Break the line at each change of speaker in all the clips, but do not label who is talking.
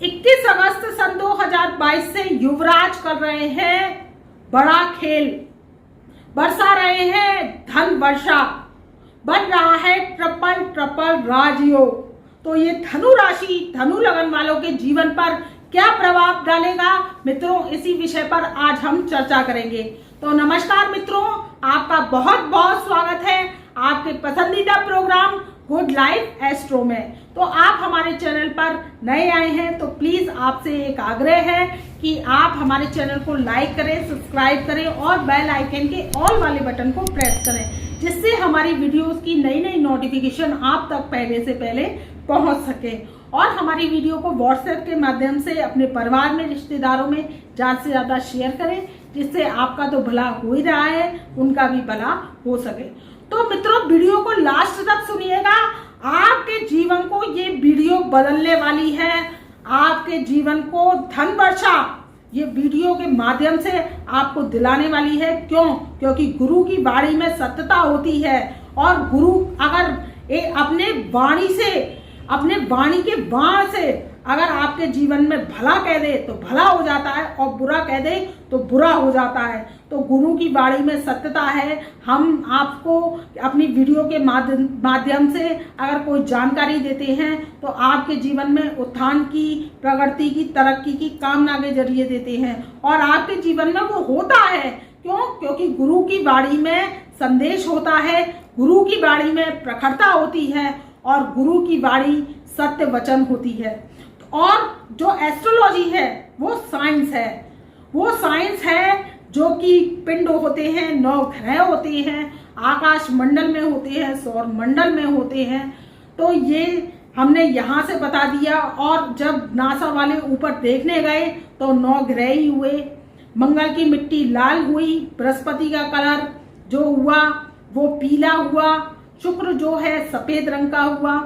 21 अगस्त सन 2022 से युवराज कर रहे हैं बड़ा खेल, बरसा रहे हैं धन वर्षा, बन रहा है ट्रिपल ट्रिपल राजयोग। तो ये धनु राशि, धनु लगन वालों के जीवन पर क्या प्रभाव डालेगा मित्रों, इसी विषय पर आज हम चर्चा करेंगे। तो नमस्कार मित्रों, आपका बहुत बहुत स्वागत है आपके पसंदीदा प्रोग्राम गुड लाइफ एस्ट्रो में। तो आप हमारे चैनल पर नए आए हैं तो प्लीज आपसे एक आग्रह है कि आप हमारे चैनल को लाइक करें, सब्सक्राइब करें और बेल आइकन के ऑल वाले बटन को प्रेस करें, जिससे हमारी वीडियोस की नई नई नोटिफिकेशन आप तक पहले से पहले पहुंच सके। और हमारी वीडियो को व्हाट्सएप के माध्यम से अपने परिवार में, रिश्तेदारों में ज़्यादा से ज़्यादा शेयर करें, जिससे आपका तो भला हो ही रहा है, उनका भी भला हो सके। तो मित्रों, वीडियो को लास्ट तक सुनिएगा, आपके जीवन को ये वीडियो बदलने वाली है, आपके जीवन को धन वर्षा ये वीडियो के माध्यम से आपको दिलाने वाली है। क्यों? क्योंकि गुरु की वाणी में सत्यता होती है और गुरु अगर अपने वाणी से, अपने वाणी के बाण से अगर आपके जीवन में भला कह दे तो भला हो जाता है और बुरा कह दे तो बुरा हो जाता है। तो गुरु की वाणी में सत्यता है। हम आपको अपनी वीडियो के माध्यम से अगर कोई जानकारी देते हैं तो आपके जीवन में उत्थान की, प्रगति की, तरक्की की कामना के जरिए देते हैं और आपके जीवन में वो होता है। क्यों? क्योंकि गुरु की वाणी में संदेश होता है, गुरु की वाणी में प्रखरता होती है और गुरु की वाणी सत्य वचन होती है। और जो एस्ट्रोलॉजी है वो साइंस है, वो साइंस है जो कि पिंड होते हैं, 9 ग्रह होते हैं, आकाश मंडल में होते हैं, सौर मंडल में होते हैं। तो ये हमने यहाँ से बता दिया। और जब नासा वाले ऊपर देखने गए तो 9 ग्रह ही हुए। मंगल की मिट्टी लाल हुई, बृहस्पति का कलर जो हुआ वो पीला हुआ, शुक्र जो है सफेद रंग का हुआ।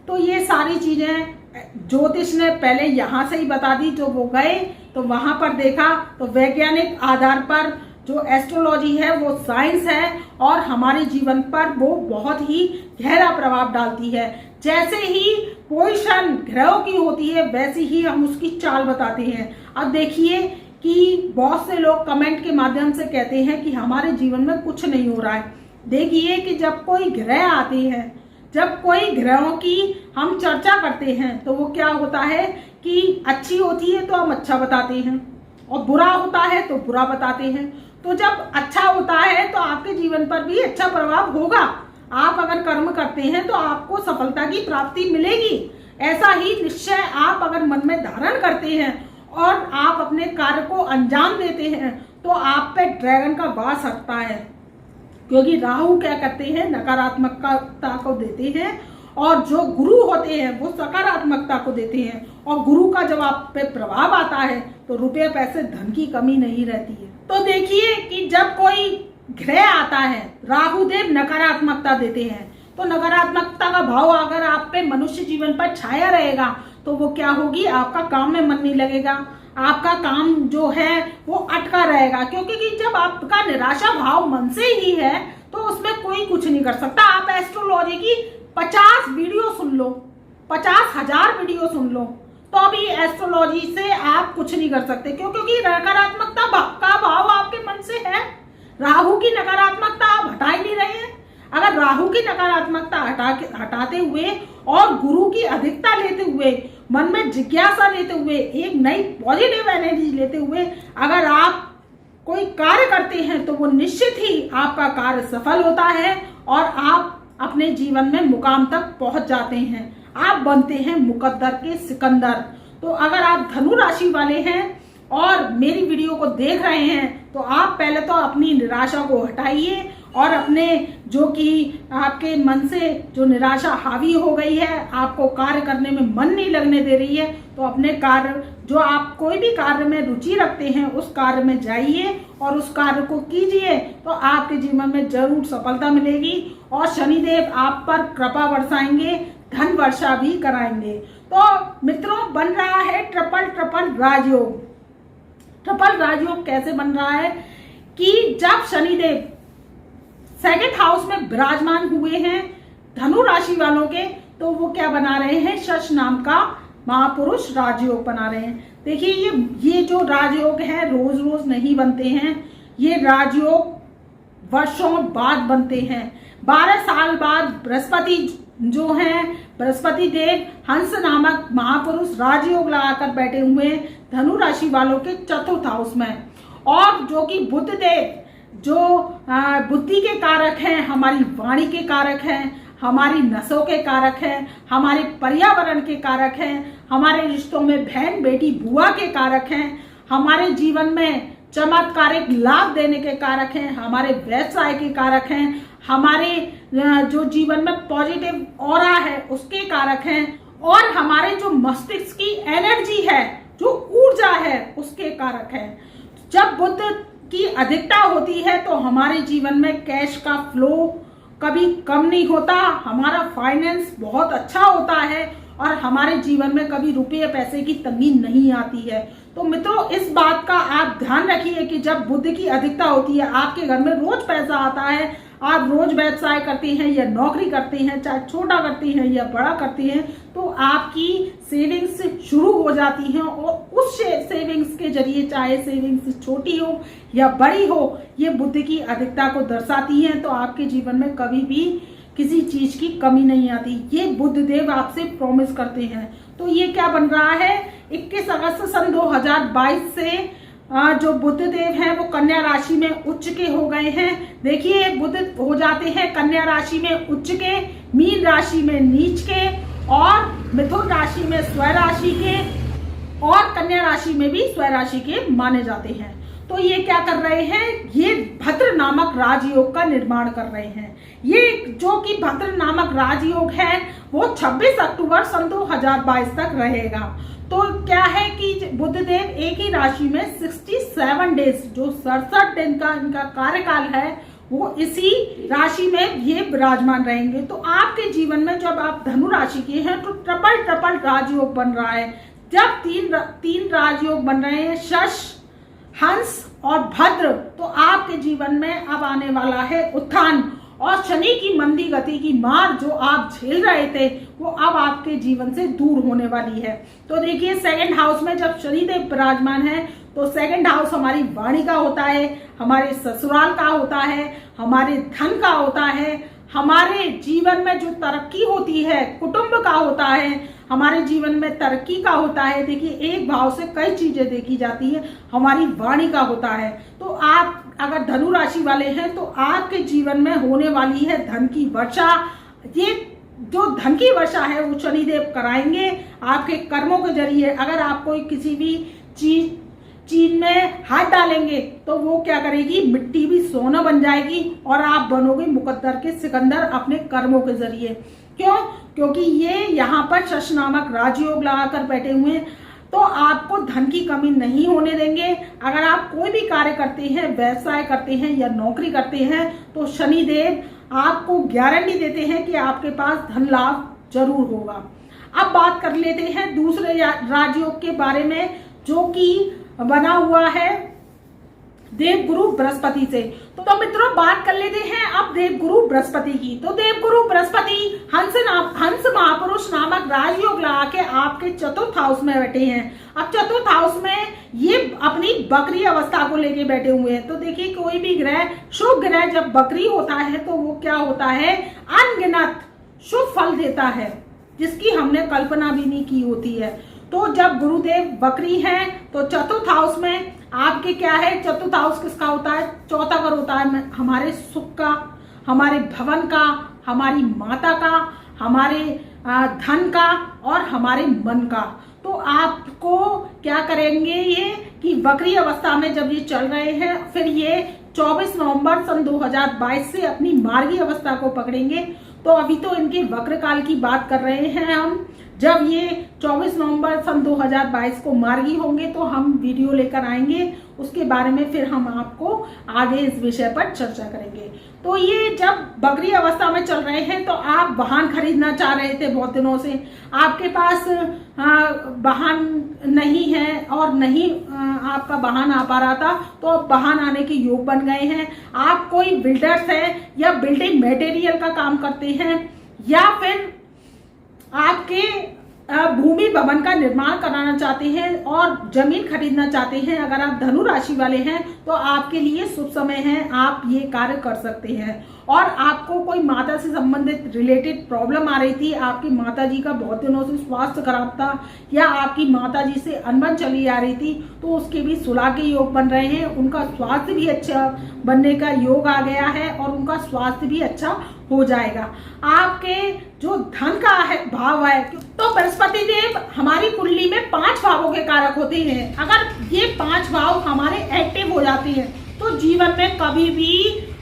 तो ये सारी चीजें ज्योतिष ने पहले यहाँ से ही बता दी। जो वो गए तो वहां पर देखा तो वैज्ञानिक आधार पर जो एस्ट्रोलॉजी है वो साइंस है और हमारे जीवन पर वो बहुत ही गहरा प्रभाव डालती है। जैसे ही पोजीशन ग्रहों की होती है वैसे ही हम उसकी चाल बताते हैं। अब देखिए कि बहुत से लोग कमेंट के माध्यम से कहते हैं कि हमारे जीवन में कुछ नहीं हो रहा है। देखिए कि जब कोई ग्रह आते हैं, जब कोई ग्रहों की हम चर्चा करते हैं तो वो क्या होता है कि अच्छी होती है तो हम अच्छा बताते हैं और बुरा होता है तो बुरा बताते हैं। तो जब अच्छा होता है तो आपके जीवन पर भी अच्छा प्रभाव होगा। आप अगर कर्म करते हैं तो आपको सफलता की प्राप्ति मिलेगी। ऐसा ही निश्चय आप अगर मन में धारण करते हैं और आप अपने कार्य को अंजाम देते हैं तो आप पे ड्रैगन का वास हटता है। क्योंकि राहु क्या करते हैं, नकारात्मकता को देते हैं और जो गुरु होते हैं वो सकारात्मकता को देते हैं। और गुरु का जब आप पे प्रभाव आता है तो रुपये पैसे धन की कमी नहीं रहती है। तो देखिए कि जब कोई ग्रह आता है, राहु देव नकारात्मकता देते हैं, तो नकारात्मकता का भाव अगर आप पे मनुष्य जीवन पर छाया रहेगा तो वो क्या होगी, आपका काम में मन नहीं लगेगा, आपका काम जो है वो अटका रहेगा। क्योंकि जब आपका निराशा भाव मन से ही है तो उसमें कोई कुछ नहीं कर सकता। आप एस्ट्रोलॉजी की 50 वीडियो सुन लो, 50,000 वीडियो सुन लो, तो अभी एस्ट्रोलॉजी से आप कुछ नहीं कर सकते। क्यों? क्योंकि नकारात्मकता का भाव आपके मन से है। राहु की नकारात्मकता आप हटा ही नहीं रहे हैं। अगर राहु की नकारात्मकता हटाते हुए और गुरु की अधिकता लेते हुए, मन में जिज्ञासा लेते हुए, एक नई पॉजिटिव एनर्जी लेते हुए अगर आप कोई कार्य करते हैं तो वो निश्चित ही आपका कार्य सफल होता है और आप अपने जीवन में मुकाम तक पहुंच जाते हैं। आप बनते हैं मुकद्दर के सिकंदर। तो अगर आप धनु राशि वाले हैं और मेरी वीडियो को देख रहे हैं तो आप पहले तो अपनी निराशा को हटाइए और अपने जो कि आपके मन से जो निराशा हावी हो गई है, आपको कार्य करने में मन नहीं लगने दे रही है, तो अपने कार्य, जो आप कोई भी कार्य में रुचि रखते हैं उस कार्य में जाइए और उस कार्य को कीजिए तो आपके जीवन में जरूर सफलता मिलेगी और शनिदेव आप पर कृपा बरसाएंगे, धन वर्षा भी कराएंगे। तो मित्रों, बन रहा है ट्रिपल ट्रिपल राजयोग। ट्रिपल राजयोग कैसे बन रहा है कि जब शनिदेव सेकंड हाउस में विराजमान हुए हैं धनु राशि वालों के, तो वो क्या बना रहे हैं, शश नाम का महापुरुष राजयोग बना रहे हैं। देखिए ये जो राजयोग है रोज रोज नहीं बनते हैं, ये राजयोग वर्षों बाद बनते हैं। 12 साल बाद बृहस्पति जो हैं, बृहस्पति देव हंस नामक महापुरुष राजयोग लगाकर बैठे हुए धनु राशि वालों के चतुर्थ हाउस में। और जो कि बुध देव जो बुद्धि के कारक हैं, हमारी वाणी के कारक हैं, हमारी नसों के कारक हैं, हमारे पर्यावरण के कारक हैं, हमारे रिश्तों में बहन बेटी बुआ के कारक हैं, हमारे जीवन में चमत्कारिक लाभ देने के कारक हैं, हमारे व्यवसाय के कारक हैं, हमारे जो जीवन में पॉजिटिव ऑरा है उसके कारक हैं, और हमारे जो मस्तिष्क की एनर्जी है, जो ऊर्जा है उसके कारक हैं। जब बुध की अधिकता होती है तो हमारे जीवन में कैश का फ्लो कभी कम नहीं होता, हमारा फाइनेंस बहुत अच्छा होता है और हमारे जीवन में कभी रुपये पैसे की तंगी नहीं आती है। तो मित्रों, इस बात का आप ध्यान रखिए कि जब बुध की अधिकता होती है आपके घर में रोज पैसा आता है, आप रोज व्यवसाय करते हैं या नौकरी करते हैं, चाहे छोटा करते हैं या बड़ा करते हैं, तो आपकी सेविंग्स शुरू हो जाती हैं और उस सेविंग्स के जरिए, चाहे सेविंग्स छोटी हो या बड़ी हो, ये बुध की अधिकता को दर्शाती हैं। तो आपके जीवन में कभी भी किसी चीज की कमी नहीं आती, ये बुध देव आपसे प्रॉमिस करते हैं। तो ये क्या बन रहा है, 21 अगस्त सन 2022 से जो बुध देव हैं वो कन्या राशि में उच्च के हो गए हैं। देखिए, बुध हो जाते हैं कन्या राशि में उच्च के, मीन राशि में नीच के, और मिथुन राशि में स्वराशि के, और कन्या राशि में भी स्वराशि के माने जाते हैं। तो ये क्या कर रहे हैं, ये भद्र नामक राजयोग का निर्माण कर रहे हैं। ये जो कि भद्र नामक राजयोग है वो 26 अक्टूबर सन 2022 तक रहेगा। तो क्या है कि बुध देव एक ही राशि में 67 डेज, जो 67 दिन का इनका कार्यकाल है, वो इसी राशि में ये विराजमान रहेंगे। तो आपके जीवन में जब आप धनु राशि के हैं तो ट्रिपल राजयोग बन रहा है। जब तीन राजयोग बन रहे हैं, शश, हंस और भद्र, तो आपके जीवन में अब आने वाला है उत्थान, और शनि की मंदी गति की मार जो आप झेल रहे थे वो अब आपके जीवन से दूर होने वाली है। तो देखिए, सेकंड हाउस में जब शनिदेव विराजमान है तो सेकंड हाउस हमारी वाणी का होता है, हमारे ससुराल का होता है, हमारे धन का होता है, हमारे जीवन में जो तरक्की होती है कुटुंब का होता है, हमारे जीवन में तरक्की का होता है। देखिए, एक भाव से कई चीजें देखी जाती है, हमारी वाणी का होता है। तो आप अगर धनु राशि वाले हैं तो आपके जीवन में होने वाली है धन की वर्षा। ये जो धन की वर्षा है वो शनिदेव कराएंगे आपके कर्मों के जरिए। अगर आप कोई किसी भी चीज में हाथ डालेंगे तो वो क्या करेगी, मिट्टी भी सोना बन जाएगी और आप बनोगे मुकद्दर के सिकंदर अपने कर्मों के जरिए। क्यों? क्योंकि ये यहाँ पर शश नामक राजयोग लगाकर बैठे हुए हैं, तो आपको धन की कमी नहीं होने देंगे। अगर आप कोई भी कार्य करते हैं, व्यवसाय करते हैं या नौकरी करते हैं, तो शनिदेव आपको गारंटी देते हैं कि आपके पास धन लाभ जरूर होगा। अब बात कर लेते हैं दूसरे राजयोग के बारे में, जो कि बना हुआ है देवगुरु बृहस्पति से। तो मित्रों, बात कर लेते हैं अब देवगुरु बृहस्पति की। तो देवगुरु बृहस्पति हंस महापुरुष नामक राजयोग लगा के आपके चतुर्थ हाउस में बैठे हैं। अब चतुर्थ हाउस में ये अपनी बकरी अवस्था को लेके बैठे हुए हैं। तो देखिए, कोई भी ग्रह, शुभ ग्रह जब बकरी होता है तो वो क्या होता है, अनगिनत शुभ फल देता है, जिसकी हमने कल्पना भी नहीं की होती है। तो जब गुरुदेव बकरी हैं तो चतुर्थ हाउस में आपके क्या है, चतुर्थ हाउस किसका होता है, चौथा घर होता है हमारे सुख का, हमारे भवन का, हमारी माता का, हमारे धन का और हमारे मन का। तो आपको क्या करेंगे ये कि बकरी अवस्था में जब ये चल रहे हैं, फिर ये 24 नवंबर सन 2022 से अपनी मार्गी अवस्था को पकड़ेंगे। तो अभी तो इनके वक्र काल की बात कर रहे हैं हम। जब ये 24 नवंबर सन 2022 को मार्गी होंगे तो हम वीडियो लेकर आएंगे, उसके बारे में फिर हम आपको आगे इस विषय पर चर्चा करेंगे। तो ये जब बकरी अवस्था में चल रहे हैं तो आप वाहन खरीदना चाह रहे थे बहुत दिनों से, आपके पास वाहन नहीं है और नहीं आपका वाहन आ पा रहा था, तो अब वाहन आने के योग बन गए हैं। आप कोई बिल्डर्स हैं या बिल्डिंग मटेरियल का काम करते हैं, या फिर आपके भूमि भवन का निर्माण कराना चाहते हैं और जमीन खरीदना चाहते हैं, अगर आप धनु राशि वाले हैं तो आपके लिए शुभ समय है, आप ये कार्य कर सकते हैं। और आपको कोई माता से संबंधित रिलेटेड प्रॉब्लम आ रही थी, आपकी माता जी का बहुत दिनों से स्वास्थ्य खराब था या आपकी माता जी से अनबन चली आ रही थी, तो उसके भी सुलह के योग बन रहे हैं। उनका स्वास्थ्य भी अच्छा बनने का योग आ गया है और उनका स्वास्थ्य भी अच्छा हो जाएगा। आपके जो धन का है भाव है, तो बृहस्पति देव हमारी कुंडली में 5 भावों के कारक होते हैं। अगर ये 5 भाव हमारे एक्टिव हो जाते हैं तो जीवन में कभी भी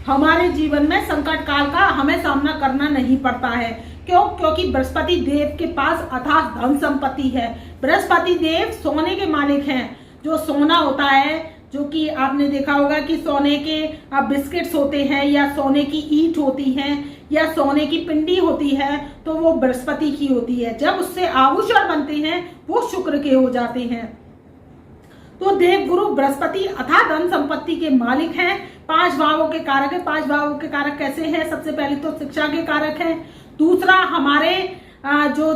हमारे जीवन में संकट काल का हमें सामना करना नहीं पड़ता है। क्यों? क्योंकि बृहस्पति देव के पास अथाह धन संपत्ति है। बृहस्पति देव सोने के मालिक हैं। जो सोना होता है, जो कि आपने देखा होगा कि सोने के बिस्किट्स होते हैं या सोने की ईंट होती हैं या सोने की पिंडी होती है, तो वो बृहस्पति की होती है। जब उससे आभूषण बनते हैं वो शुक्र के हो जाते हैं। तो देवगुरु बृहस्पति अथाह धन संपत्ति के मालिक हैं, 5 भावों के कारक है। 5 भावों के कारक कैसे हैं? सबसे पहले तो शिक्षा के कारक हैं। दूसरा, हमारे जो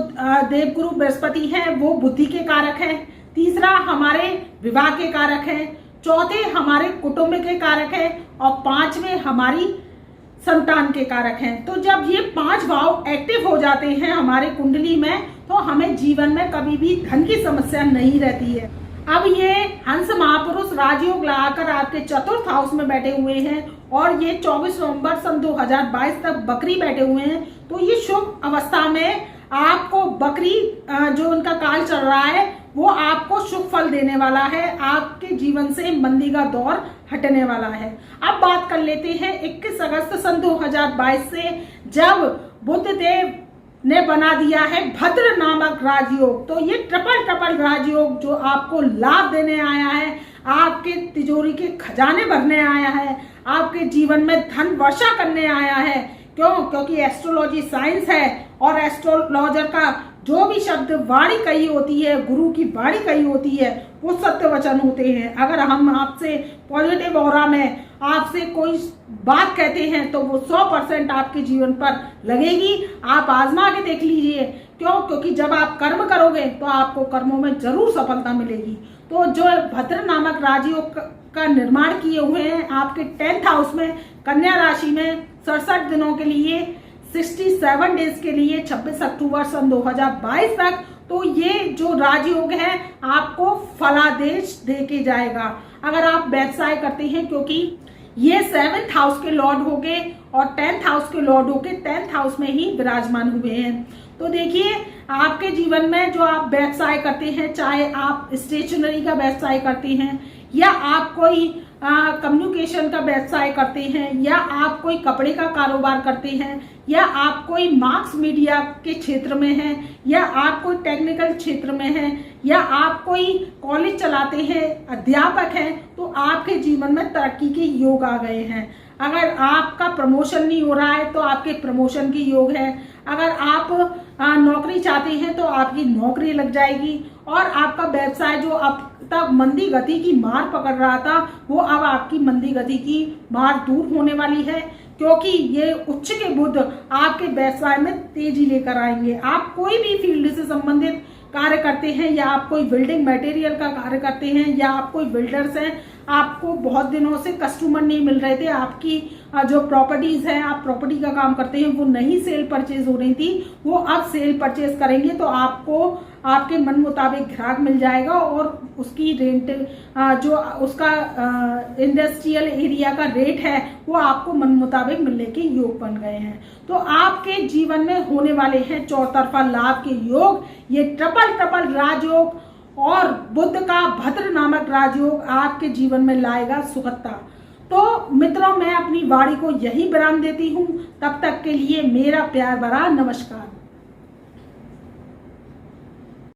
देवगुरु बृहस्पति हैं वो बुद्धि के कारक हैं। तीसरा, हमारे विवाह के कारक हैं। चौथे, हमारे कुटुंब के कारक हैं। और 5वें हमारी संतान के कारक हैं। तो जब ये 5 भाव एक्टिव हो जाते हैं हमारे कुंडली में, तो हमें जीवन में कभी भी धन की समस्या नहीं रहती है। अब ये हंस महापुरुष राजयोग लगाकर आपके चतुर्थ हाउस में बैठे हुए हैं और ये 24 नवंबर सन 2022 तक बकरी बैठे हुए हैं। तो ये शुभ अवस्था में आपको बकरी जो उनका काल चल रहा है वो आपको शुभ फल देने वाला है। आपके जीवन से मंदी का दौर हटने वाला है। अब बात कर लेते हैं 21 अगस्त सन 2022 से, जब बुध देव ने बना दिया है भद्र नामक राजयोग। तो ये ट्रिपल राजयोग जो आपको लाभ देने आया है, आपके तिजोरी के खजाने भरने आया है, आपके जीवन में धन वर्षा करने आया है। क्यों? क्योंकि एस्ट्रोलॉजी साइंस है और एस्ट्रोलॉजर का जो भी शब्द वाणी कही होती है, गुरु की वाणी कही होती है, वो सत्य वचन होते हैं। अगर हम आपसे पॉजिटिव ऑरा में आपसे कोई बात कहते हैं तो वो 100% आपके जीवन पर लगेगी। आप आजमा के देख लीजिए। क्यों? क्योंकि जब आप कर्म करोगे तो आपको कर्मों में जरूर सफलता मिलेगी। तो जो भद्र नामक राजयोग का निर्माण किए हुए हैं आपके 10th हाउस में, कन्या राशि में 67 दिनों के लिए, 67 डेज के लिए, 26 अक्टूबर सन 2022 तक। तो ये जो राजयोग है आपको फलादेश दे के जाएगा अगर आप व्यवसाय करते हैं, क्योंकि ये 7th हाउस के लॉर्ड हो गए और 10th हाउस के लॉर्ड हो गए 10th हाउस में ही विराजमान हुए हैं। तो देखिए, आपके जीवन में जो आप व्यवसाय करते हैं, चाहे आप स्टेशनरी का व्यवसाय करते हैं या आप कोई कम्युनिकेशन का व्यवसाय करते हैं या आप कोई कपड़े का कारोबार करते हैं या आप कोई मास मीडिया के क्षेत्र में हैं या आप कोई टेक्निकल क्षेत्र में हैं या आप कोई कॉलेज चलाते हैं, अध्यापक हैं, तो आपके जीवन में तरक्की के योग आ गए हैं। अगर आपका प्रमोशन नहीं हो रहा है तो आपके प्रमोशन के योग है। अगर आप नौकरी चाहते हैं तो आपकी नौकरी लग जाएगी और आपका व्यवसाय जो अब तक मंदी गति की मार पकड़ रहा था वो अब आपकी मंदी गति की मार दूर होने वाली है, क्योंकि ये उच्च के बुध आपके व्यवसाय में तेजी लेकर आएंगे। आप कोई भी फील्ड से संबंधित कार्य करते हैं या आप कोई बिल्डिंग मटेरियल का कार्य करते हैं या आप कोई बिल्डर्स हैं, आपको बहुत दिनों से कस्टमर नहीं मिल रहे थे, आपकी जो प्रॉपर्टीज है, आप प्रॉपर्टी का काम करते हैं, वो नहीं सेल परचेज हो रही थी, वो अब सेल परचेज करेंगे तो आपको आपके मन मुताबिक ग्राहक मिल जाएगा और उसकी रेंट जो उसका इंडस्ट्रियल एरिया का रेट है वो आपको मन मुताबिक मिलने के योग बन गए हैं। तो आपके जीवन में होने वाले हैं चौतरफा लाभ के योग। ये ट्रिपल राजयोग और बुध का भद्र नामक राजयोग आपके जीवन में लाएगा सुखदता। तो मित्रों, मैं अपनी वाणी को यही विराम देती हूँ। तब तक के लिए मेरा प्यार भरा नमस्कार।